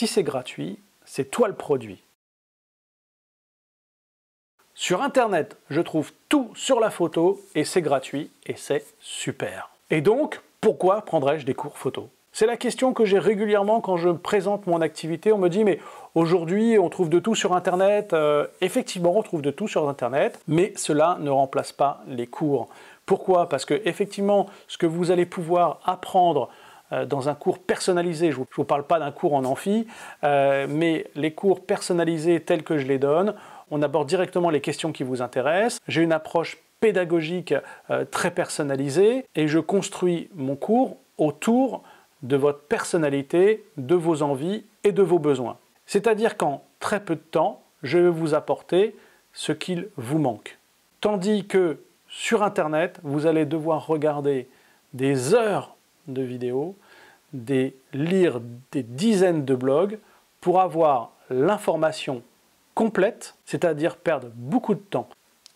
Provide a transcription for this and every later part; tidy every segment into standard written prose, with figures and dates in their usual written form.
Si c'est gratuit, c'est toi le produit. Sur Internet, je trouve tout sur la photo et c'est gratuit et c'est super. Et donc, pourquoi prendrais-je des cours photo? C'est la question que j'ai régulièrement quand je présente mon activité. On me dit, mais aujourd'hui, on trouve de tout sur Internet. Effectivement, on trouve de tout sur Internet, mais cela ne remplace pas les cours. Pourquoi? Parce que effectivement, ce que vous allez pouvoir apprendre dans un cours personnalisé, je ne vous parle pas d'un cours en amphi, mais les cours personnalisés tels que je les donne, on aborde directement les questions qui vous intéressent. J'ai une approche pédagogique très personnalisée et je construis mon cours autour de votre personnalité, de vos envies et de vos besoins. C'est-à-dire qu'en très peu de temps, je vais vous apporter ce qu'il vous manque. Tandis que sur Internet, vous allez devoir regarder des heures de vidéos, lire des dizaines de blogs pour avoir l'information complète, c'est-à-dire perdre beaucoup de temps.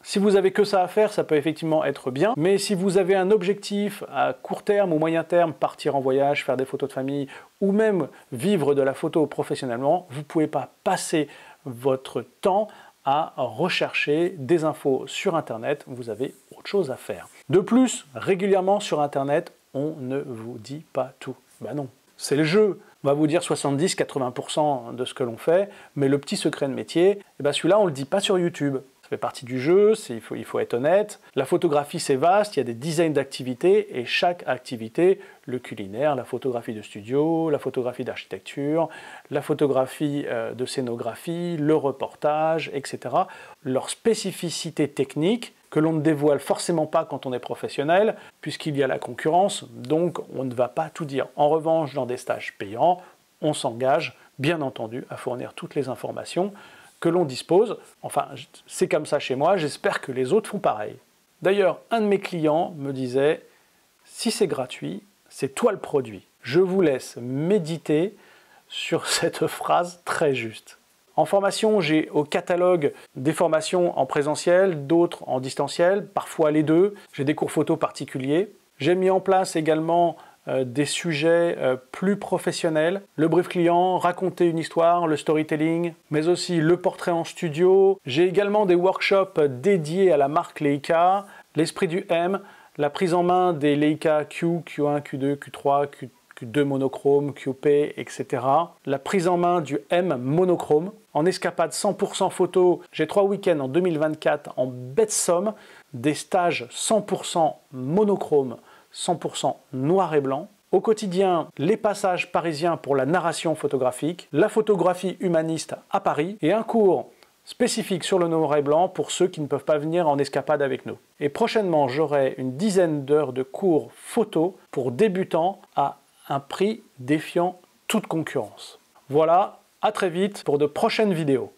Si vous avez que ça à faire, ça peut effectivement être bien, mais si vous avez un objectif à court terme ou moyen terme, partir en voyage, faire des photos de famille, ou même vivre de la photo professionnellement, vous ne pouvez pas passer votre temps à rechercher des infos sur Internet, vous avez autre chose à faire. De plus, régulièrement sur Internet, on ne vous dit pas tout. Ben non, c'est le jeu. On va vous dire 70-80% de ce que l'on fait, mais le petit secret de métier, eh ben celui-là, on ne le dit pas sur YouTube. Ça fait partie du jeu, il faut être honnête. La photographie, c'est vaste, il y a des dizaines d'activités, et chaque activité, le culinaire, la photographie de studio, la photographie d'architecture, la photographie de scénographie, le reportage, etc. Leur spécificité technique, que l'on ne dévoile forcément pas quand on est professionnel, puisqu'il y a la concurrence, donc on ne va pas tout dire. En revanche, dans des stages payants, on s'engage, bien entendu, à fournir toutes les informations que l'on dispose. Enfin, c'est comme ça chez moi, j'espère que les autres font pareil. D'ailleurs, un de mes clients me disait, si c'est gratuit, c'est toi le produit. Je vous laisse méditer sur cette phrase très juste. En formation, j'ai au catalogue des formations en présentiel, d'autres en distanciel, parfois les deux. J'ai des cours photo particuliers. J'ai mis en place également des sujets plus professionnels. Le brief client, raconter une histoire, le storytelling, mais aussi le portrait en studio. J'ai également des workshops dédiés à la marque Leica, l'esprit du M, la prise en main des Leica Q, Q1, Q2, Q3, Q2 monochrome, QP, etc. La prise en main du M monochrome. En escapade 100% photo, j'ai 3 week-ends en 2024 en bête somme, des stages 100% monochrome, 100% noir et blanc. Au quotidien, les passages parisiens pour la narration photographique, la photographie humaniste à Paris et un cours spécifique sur le noir et blanc pour ceux qui ne peuvent pas venir en escapade avec nous. Et prochainement, j'aurai une dizaine d'heures de cours photo pour débutants à un prix défiant toute concurrence. Voilà, à très vite pour de prochaines vidéos.